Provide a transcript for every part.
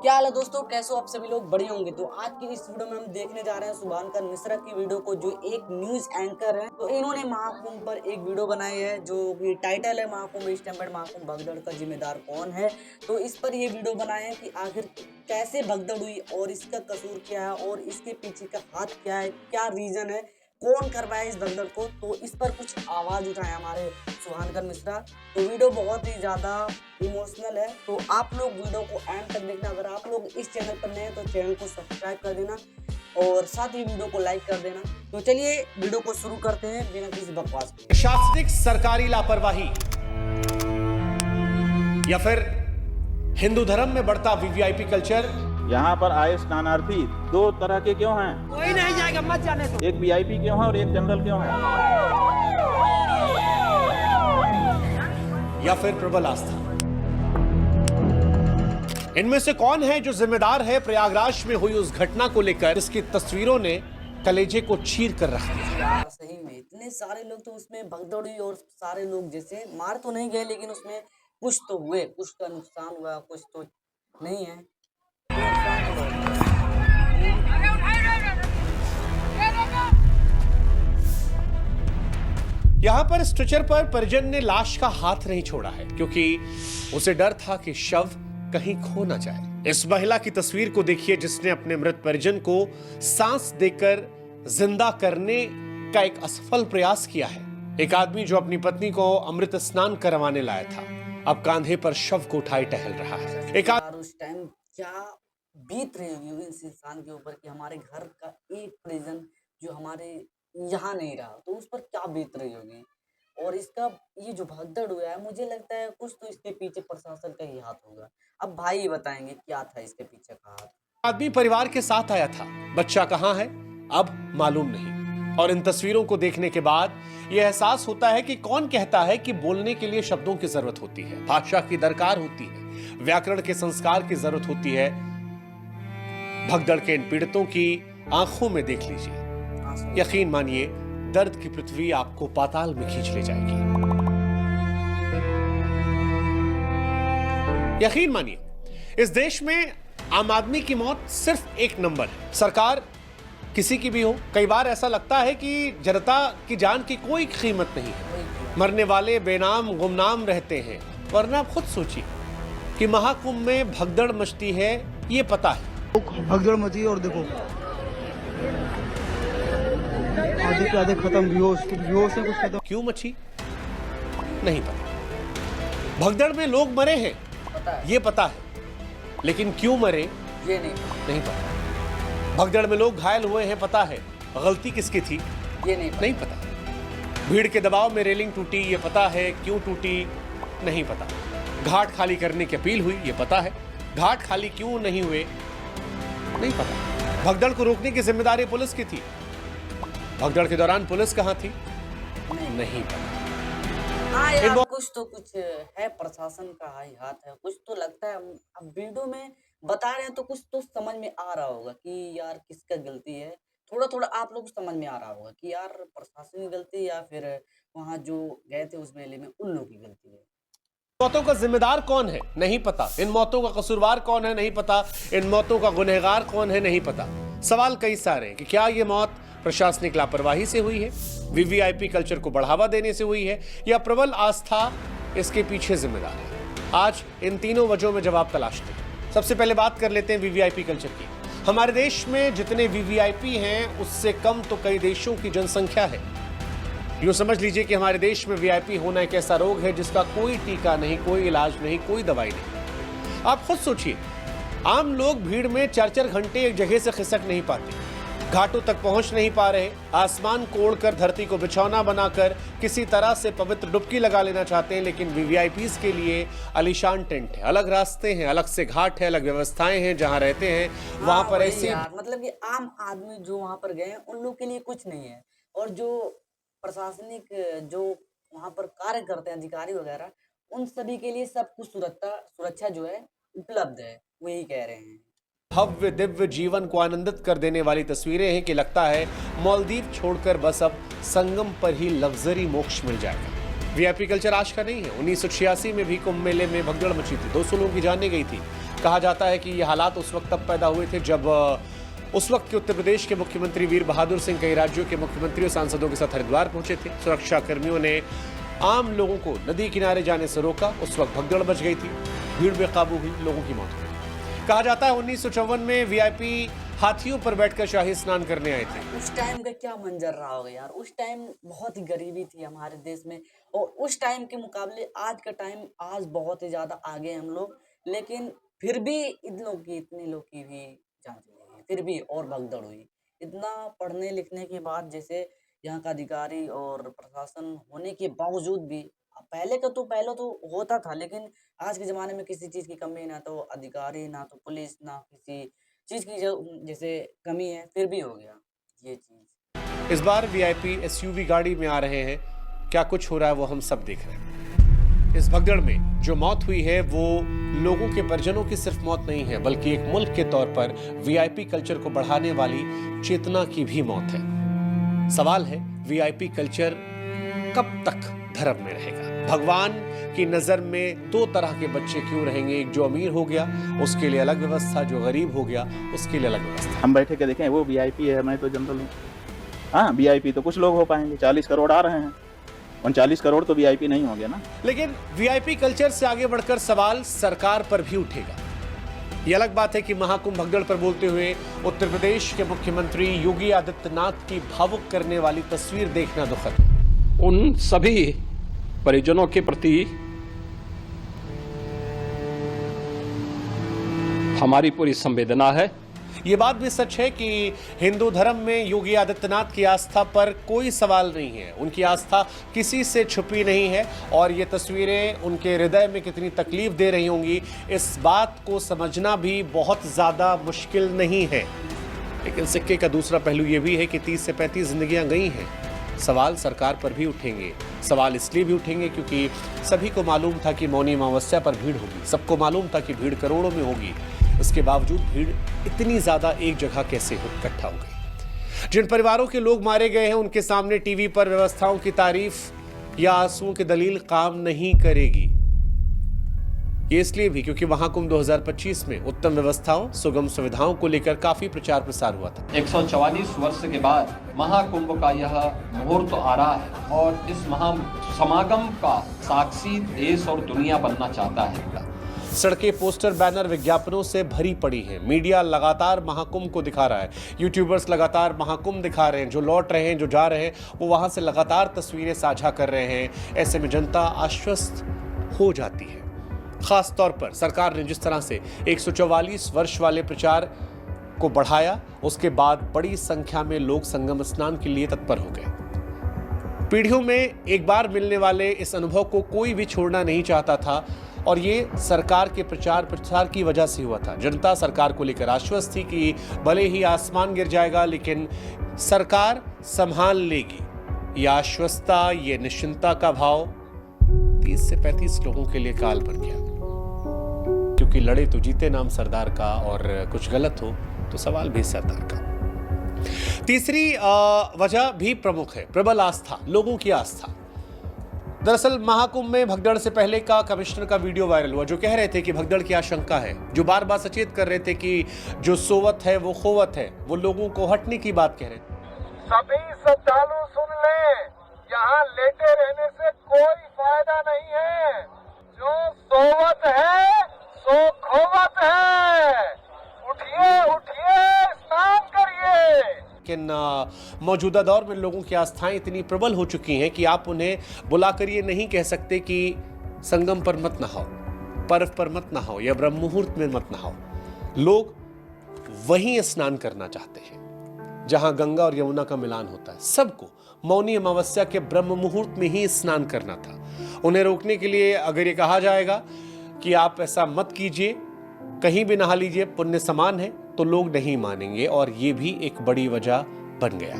क्या हाल है दोस्तों, कैसे हो आप सभी लोग? बढ़िया होंगे। तो आज की इस वीडियो में हम देखने जा रहे हैं शुभांकर मिश्रा की वीडियो को, जो एक न्यूज एंकर है। तो इन्होंने महाकुंभ पर एक वीडियो बनाई है, जो कि टाइटल है महाकुंभ स्टैम्पेड महाकुंभ भगदड़ का जिम्मेदार कौन है। तो इस पर ये वीडियो बनाए हैं कि आखिर कैसे भगदड़ हुई और इसका कसूर क्या है और इसके पीछे का हाथ क्या है, क्या रीजन है, कौन करवाया इस भगदड़ को। तो इस पर कुछ आवाज उठाए हमारे शुभांकर मिश्रा। तो वीडियो बहुत ही ज्यादा इमोशनल है, तो आप लोग वीडियो को एंड तक देखना। अगर आप लोग इस चैनल पर नए हैं तो चैनल को सब्सक्राइब कर देना और साथ ही वीडियो को लाइक कर देना। तो चलिए वीडियो को शुरू करते हैं बिना किसी बकवास के। प्रशासनिक सरकारी लापरवाही या फिर हिंदू धर्म में बढ़ता वीवीआईपी कल्चर। यहाँ पर आए स्नानार्थी दो तरह के क्यों हैं? कोई नहीं जाएगा, मत जाने दो। एक वीआईपी क्यों है और एक जनरल क्यों है? या फिर प्रबल आस्था। इनमें से कौन है जो जिम्मेदार है प्रयागराज में हुई उस घटना को लेकर जिसकी तस्वीरों ने कलेजे को चीर कर रख दिया? यार सही में इतने सारे लोग, तो उसमें भगदड़ हुई और सारे लोग जैसे मार तो नहीं गए, लेकिन उसमें कुछ तो हुए, कुछ का नुकसान हुआ, कुछ तो नहीं है। यहां पर स्ट्रेचर पर परिजन ने लाश का हाथ नहीं छोड़ा है, क्योंकि उसे डर था कि शव कहीं खो ना जाए। इस महिला की तस्वीर को देखिए, जिसने अपने मृत परिजन को सांस देकर जिंदा करने का एक असफल प्रयास किया है। एक आदमी जो अपनी पत्नी को अमृत स्नान करवाने लाया था, अब कांधे पर शव को उठाए टहल रहा है। उस टाइम क्या बीत रही होगी इस इंसान के ऊपर कि हमारे घर का एक परिजन जो हमारे यहाँ नहीं रहा, तो उस पर क्या बीत रही होगी। और इसका ये जो भगदड़ हुआ है, मुझे लगता है कुछ तो इसके पीछे प्रशासन का ही हाथ होगा। अब भाई बताएंगे क्या था इसके पीछे का हाथ। आदमी परिवार के साथ आया था, बच्चा कहां है अब मालूम नहीं। और इन तस्वीरों को देखने के बाद यह एहसास होता है कि कौन कहता है कि बोलने के लिए शब्दों की जरूरत होती है, भाषा की दरकार होती है, व्याकरण के संस्कार की जरूरत होती है। भगदड़ के इन पीड़ितों की आंखों में देख लीजिए, यकीन मानिए दर्द की पृथ्वी आपको पाताल में खींच ले जाएगी। यकीन मानिए इस देश में आम आदमी की मौत सिर्फ एक नंबर है। सरकार किसी की भी हो, कई बार ऐसा लगता है कि जनता की जान की कोई कीमत नहीं है। मरने वाले बेनाम गुमनाम रहते हैं। वरना आप खुद सोचिए कि महाकुंभ में भगदड़ मचती है, ये पता है। भगदड़ मची और देखो आधे के आधे खत्म, बेहोश है, कुछ खत्म। क्यों मची नहीं पता। भगदड़ में लोग मरे हैं ये पता है, लेकिन क्यों मरे ये नहीं पता। भगदड़ में लोग घायल हुए हैं पता है, गलती किसकी थी ये नहीं पता। भीड़ के दबाव में रेलिंग टूटी ये पता है, क्यों टूटी नहीं पता। घाट खाली करने की अपील हुई ये पता है, घाट खाली क्यों नहीं हुए नहीं पता। भगदड़ को रोकने की जिम्मेदारी पुलिस की थी, भगदड़ के दौरान पुलिस कहां थी नहीं पता। हाँ यार, कुछ है, प्रशासन का हाई हाथ है, कुछ तो लगता है। अब वीडियो में बता रहे हैं तो कुछ तो समझ में आ रहा होगा कि यार किसका गलती है। थोड़ा थोड़ा आप लोग समझ में आ रहा होगा कि यार प्रशासन की गलती या फिर वहां जो गए थे उस मेले में उन लोगों की गलती है। मौतों का जिम्मेदार कौन है नहीं पता, इन मौतों का कसूरवार कौन है नहीं पता, इन मौतों का गुनहगार कौन है नहीं पता। सवाल कई सारे हैं कि क्या ये मौत प्रशासनिक लापरवाही से हुई है, वीवीआईपी कल्चर को बढ़ावा देने से हुई है, या प्रबल आस्था इसके पीछे जिम्मेदार है। आज इन तीनों वजहों में जवाब तलाशते हैं। सबसे पहले बात कर लेते हैं वीवीआईपी कल्चर की। हमारे देश में जितने वीवीआईपी हैं उससे कम तो कई देशों की जनसंख्या है। यूं समझ लीजिए कि हमारे देश में वीआईपी होना एक ऐसा रोग है जिसका कोई टीका नहीं, कोई इलाज नहीं, कोई दवाई नहीं। आप खुद सोचिए, आम लोग भीड़ में 4-4 घंटे एक जगह से खिसक नहीं पाते, घाटों तक पहुंच नहीं पा रहे, आसमान कोड़कर धरती को बिछौना बनाकर किसी तरह से पवित्र डुबकी लगा लेना चाहते हैं। लेकिन वीवीआईपीज के लिए आलीशान टेंट है, अलग रास्ते हैं, अलग से घाट है, अलग व्यवस्थाएं हैं, जहां रहते हैं वहां पर ऐसे मतलब कि आम आदमी जो वहां पर गए उन लोग के लिए कुछ नहीं है। और जो प्रशासनिक जो वहां पर कार्य करते हैं अधिकारी वगैरह, उन सभी के लिए सब कुछ सुरक्षा जो है उपलब्ध है, वही कह रहे हैं। भव्य दिव्य जीवन को आनंदित कर देने वाली तस्वीरें हैं कि लगता है मालदीव छोड़कर बस अब संगम पर ही लग्जरी मोक्ष मिल जाएगा। वीआईपी कल्चर आज का नहीं है। 1986 में भी कुंभ मेले में भगदड़ मची थी, 200 लोगों की जाने गई थी। कहा जाता है कि ये हालात उस वक्त तब पैदा हुए थे जब उस वक्त के उत्तर प्रदेश के मुख्यमंत्री वीर बहादुर सिंह कई राज्यों के मुख्यमंत्रियों सांसदों के साथ हरिद्वार पहुंचे थे। सुरक्षा कर्मियों ने आम लोगों को नदी किनारे जाने से रोका। उस वक्त भगदड़ मच गई थी, भीड़ बेकाबू हुई, लोगों की मौत हो गई। कहा जाता है 1954 में वीआईपी हाथियों पर बैठकर शाही स्नान करने आए थे। उस टाइम का क्या मंजर रहा होगा यार। उस टाइम बहुत ही गरीबी थी हमारे देश में, और उस टाइम के मुकाबले आज का टाइम आज बहुत ही ज्यादा आगे हैं हम लोग, लेकिन फिर भी इतने लोग की भी जान चली गई, फिर भी और भगदड़ हुई। इतना पढ़ने लिखने के बाद जैसे यहाँ का अधिकारी और प्रशासन होने के बावजूद भी, पहले तो होता था, लेकिन आज के ज़माने में किसी चीज़ की कमी, ना तो अधिकारी, ना तो पुलिस, ना किसी चीज़ की जो जैसे कमी है, फिर भी हो गया ये चीज़। इस बार वीआईपी एसयूवी गाड़ी में आ रहे हैं। क्या कुछ हो रहा है वो हम सब देख रहे हैं। इस भगदड़ में जो मौत हुई है वो लोगों के परिजनों की सिर्फ मौत नहीं है, बल्कि एक मुल्क के तौर पर वीआईपी कल्चर को बढ़ाने वाली चेतना की भी मौत है। सवाल है, वीआईपी कल्चर कब तक धर्म में रहेगा? भगवान की नजर में दो तरह के बच्चे क्यों रहेंगे? एक जो अमीर हो गया उसके लिए अलग व्यवस्था, जो गरीब हो गया उसके लिए अलग व्यवस्था। हम बैठे के देखें, वो वीआईपी है, मैं तो जनरल हूँ। हाँ, वीआईपी तो कुछ लोग हो पाएंगे, 40 करोड़ आ रहे हैं, 39 करोड़ तो वीआईपी नहीं होंगे ना। लेकिन वीआईपी कल्चर से आगे बढ़कर सवाल सरकार पर भी उठेगा। ये अलग बात है कि महाकुंभ भगदड़ पर बोलते हुए उत्तर प्रदेश के मुख्यमंत्री योगी आदित्यनाथ की भावुक करने वाली तस्वीर देखना दुखद है। उन सभी परिजनों के प्रति हमारी पूरी संवेदना है। ये बात भी सच है कि हिंदू धर्म में योगी आदित्यनाथ की आस्था पर कोई सवाल नहीं है। उनकी आस्था किसी से छुपी नहीं है, और ये तस्वीरें उनके हृदय में कितनी तकलीफ दे रही होंगी, इस बात को समझना भी बहुत ज़्यादा मुश्किल नहीं है। लेकिन सिक्के का दूसरा पहलू ये भी है कि 30 से 35 जिंदगियां गई हैं। सवाल सरकार पर भी उठेंगे। सवाल इसलिए भी उठेंगे क्योंकि सभी को मालूम था कि मौनी अमावस्या पर भीड़ होगी, सबको मालूम था कि भीड़ करोड़ों में होगी। इसके बावजूद भीड़ इतनी ज्यादा एक जगह कैसे इकट्ठा हो गई? जिन परिवारों के लोग मारे गए हैं उनके सामने टीवी पर व्यवस्थाओं की तारीफ या आंसुओं की दलील काम नहीं करेगी। ये इसलिए भी क्योंकि महाकुंभ 2025 में उत्तम व्यवस्थाओं, सुगम सुविधाओं को लेकर काफी प्रचार प्रसार हुआ था। 144 वर्ष के बाद महाकुंभ का यह मुहूर्त आ रहा है, और इस महा समागम का साक्षी देश और दुनिया बनना चाहता है। सड़कें, पोस्टर, बैनर, विज्ञापनों से भरी पड़ी हैं। मीडिया लगातार महाकुंभ को दिखा रहा है। यूट्यूबर्स लगातार महाकुंभ दिखा रहे हैं। जो लौट रहे हैं, जो जा रहे हैं, वो वहां से लगातार तस्वीरें साझा कर रहे हैं। ऐसे में जनता आश्वस्त हो जाती है। खास तौर पर सरकार ने जिस तरह से 144 वर्ष वाले प्रचार को बढ़ाया, उसके बाद बड़ी संख्या में लोग संगम स्नान के लिए तत्पर हो गए। पीढ़ियों में एक बार मिलने वाले इस अनुभव को कोई भी छोड़ना नहीं चाहता था, और ये सरकार के प्रचार प्रसार की वजह से हुआ था। जनता सरकार को लेकर आश्वस्त थी कि भले ही आसमान गिर जाएगा, लेकिन सरकार संभाल लेगी। ये आश्वस्तता, ये निश्चिंता का भाव 30 से 35 लोगों के लिए काल बन गया, क्योंकि लड़े तो जीते नाम सरदार का, और कुछ गलत हो तो सवाल भी सरदार का। तीसरी वजह भी प्रमुख है, प्रबल आस्था, लोगों की आस्था। दरअसल महाकुंभ में भगदड़ से पहले का कमिश्नर का वीडियो वायरल हुआ, जो कह रहे थे कि भगदड़ की आशंका है, जो बार बार सचेत कर रहे थे कि जो सोवत है वो खोवत है, वो लोगों को हटने की बात कह रहे थे। सभी श्रद्धालु सुन लें, यहाँ लेटे रहने से कोई फायदा नहीं है। जो सोवत है सो खोवत है। उठिए उठिए, स्नान करिए। लेकिन मौजूदा दौर में लोगों की आस्थाएं इतनी प्रबल हो चुकी हैं कि आप उन्हें बुलाकर ये नहीं कह सकते कि संगम पर मत नहाओ, पर्व पर मत नहाओ, या ब्रह्म मुहूर्त में मत नहाओ। लोग वहीं स्नान करना चाहते हैं जहां गंगा और यमुना का मिलान होता है। सबको मौनी अमावस्या के ब्रह्म मुहूर्त में ही स्नान करना था। उन्हें रोकने के लिए अगर ये कहा जाएगा कि आप ऐसा मत कीजिए, कहीं भी नहा लीजिए, पुण्य समान है, तो लोग नहीं मानेंगे, और ये भी एक बड़ी वजह बन गया।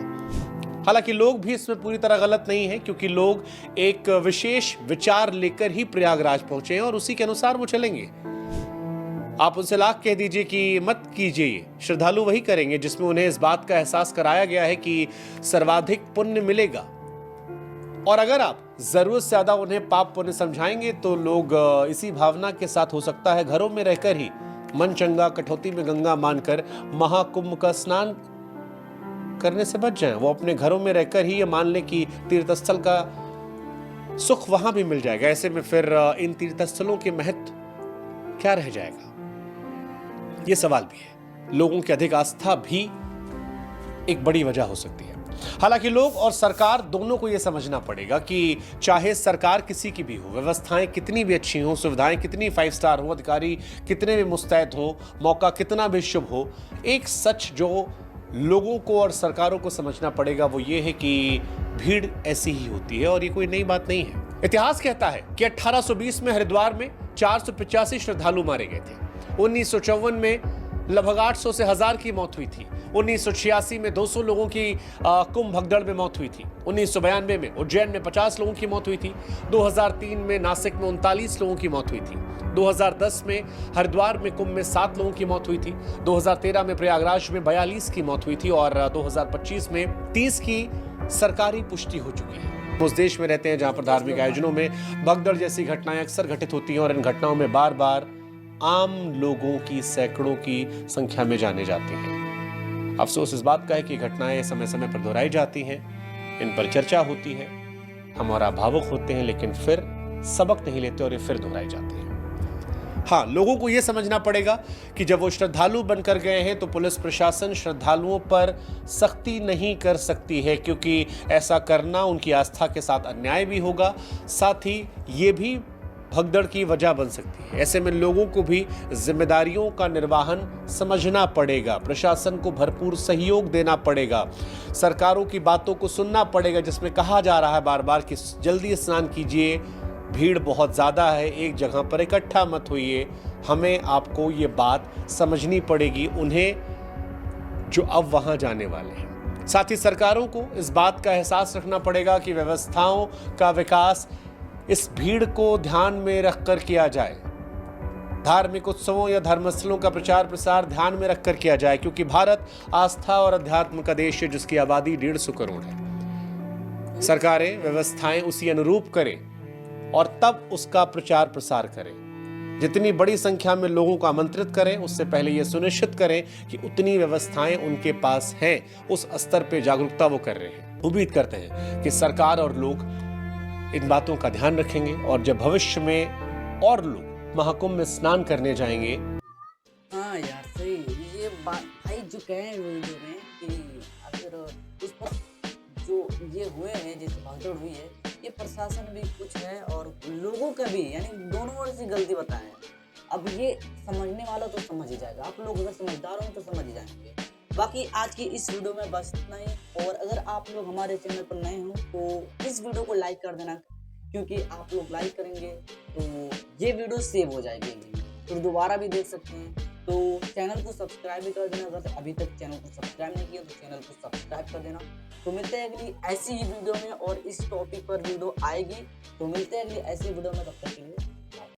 हालांकि लोग भी इसमें पूरी तरह गलत नहीं है, क्योंकि लोग एक विशेष विचार लेकर ही प्रयागराज पहुंचे हैं और उसी के अनुसार वो चलेंगे। आप उनसे लाख कह दीजिए कि मत कीजिए, श्रद्धालु वही करेंगे जिसमें उन्हें इस बात का एहसास कराया गया है कि सर्वाधिक पुण्य मिलेगा। और अगर आप जरूरत से ज्यादा उन्हें पाप पुण्य समझाएंगे तो लोग इसी भावना के साथ हो सकता है घरों में रहकर ही मन चंगा कटौती में गंगा मानकर महाकुंभ का स्नान करने से बच जाएं। वो अपने घरों में रहकर ही ये मान लें कि तीर्थस्थल का सुख वहां भी मिल जाएगा। ऐसे में फिर इन तीर्थस्थलों के महत्व क्या रह जाएगा, ये सवाल भी है। लोगों की अधिक आस्था भी एक बड़ी वजह हो सकती है। हालांकि लोग और सरकार दोनों को यह समझना पड़ेगा कि चाहे सरकार किसी की भी हो, व्यवस्थाएं कितनी भी अच्छी हो, सुविधाएं कितनी 5 स्टार हो, अधिकारी कितने भी मुस्तैद हो, मौका कितना भी शुभ हो, एक सच जो लोगों को और सरकारों को समझना पड़ेगा वो ये है कि भीड़ ऐसी ही होती है और ये कोई नई बात नहीं है। इतिहास कहता है कि 1820 में हरिद्वार में 485 श्रद्धालु मारे गए थे। 1954 में लगभग 800 से 1000 की मौत हुई थी। 1986 में 200 लोगों की कुंभ भगदड़ में मौत हुई थी। 1992 में उज्जैन में 50 लोगों की मौत हुई थी। 2003 में नासिक में 39 लोगों की मौत हुई थी। 2010 में हरिद्वार में कुंभ में 7 लोगों की मौत हुई थी। 2013 में प्रयागराज में 42 की मौत हुई थी और 2025 में 30 की सरकारी पुष्टि हो चुकी है। उस देश में रहते हैं जहां पर धार्मिक आयोजनों में भगदड़ जैसी घटनाएं अक्सर घटित होती हैं और इन घटनाओं में बार बार आम लोगों की सैकड़ों की संख्या में जाने जाते हैं। अफसोस इस बात का है कि घटनाएं समय समय पर दोहराई जाती हैं, इन पर चर्चा होती है, हम और भावुक होते हैं, लेकिन फिर सबक नहीं लेते और ये फिर दोहराई जाते हैं। हाँ, लोगों को यह समझना पड़ेगा कि जब वो श्रद्धालु बनकर गए हैं तो पुलिस प्रशासन श्रद्धालुओं पर सख्ती नहीं कर सकती है, क्योंकि ऐसा करना उनकी आस्था के साथ अन्याय भी होगा, साथ ही ये भी भगदड़ की वजह बन सकती है। ऐसे में लोगों को भी जिम्मेदारियों का निर्वहन समझना पड़ेगा, प्रशासन को भरपूर सहयोग देना पड़ेगा, सरकारों की बातों को सुनना पड़ेगा जिसमें कहा जा रहा है बार बार कि जल्दी स्नान कीजिए, भीड़ बहुत ज़्यादा है, एक जगह पर इकट्ठा मत होइए। हमें आपको ये बात समझनी पड़ेगी उन्हें जो अब वहाँ जाने वाले हैं। साथ ही सरकारों को इस बात का एहसास रखना पड़ेगा कि व्यवस्थाओं का विकास इस भीड़ को ध्यान में रखकर किया जाए। धार्मिक उत्सवों या धर्मस्थलों का प्रचार प्रसार ध्यान में रखकर किया जाए, क्योंकि भारत आस्था और अध्यात्म का देश है जिसकी आबादी 150 करोड़ है। सरकारें व्यवस्थाएं उसी अनुरूप करें और तब उसका प्रचार प्रसार करें। जितनी बड़ी संख्या में लोगों को आमंत्रित करें, उससे पहले यह सुनिश्चित करें कि उतनी व्यवस्थाएं उनके पास हैं, उस स्तर पे जागरूकता वो कर रहे हैं। उम्मीद करते हैं कि सरकार और लोग इन बातों का ध्यान रखेंगे और जब भविष्य में और लोग महाकुंभ में स्नान करने जाएंगे। हाँ यार सही, ये बात भाई जो कहे वीडियो में कि अगर उस पर जो ये हुए हैं, जैसे भगदड़ हुई है, ये प्रशासन भी कुछ है और लोगों का भी, यानी दोनों ओर से गलती बताए हैं। अब ये समझने वाला तो समझ ही जाएगा, आप लोग अगर समझदार हो तो समझ ही जाएंगे। बाकी आज की इस वीडियो में बस इतना ही, और अगर आप लोग हमारे चैनल पर नए हो तो इस वीडियो को लाइक कर देना, क्योंकि आप लोग लाइक करेंगे तो ये वीडियो सेव हो जाएगी, फिर दोबारा भी देख सकते हैं। तो चैनल को सब्सक्राइब भी कर देना, अगर अभी तक चैनल को सब्सक्राइब नहीं किया तो चैनल को सब्सक्राइब कर देना। तो मिलते हैं अगली ऐसी ही वीडियो में, और इस टॉपिक पर वीडियो आएगी, तो मिलते हैं अगली ऐसी वीडियो में, तब तक के लिए।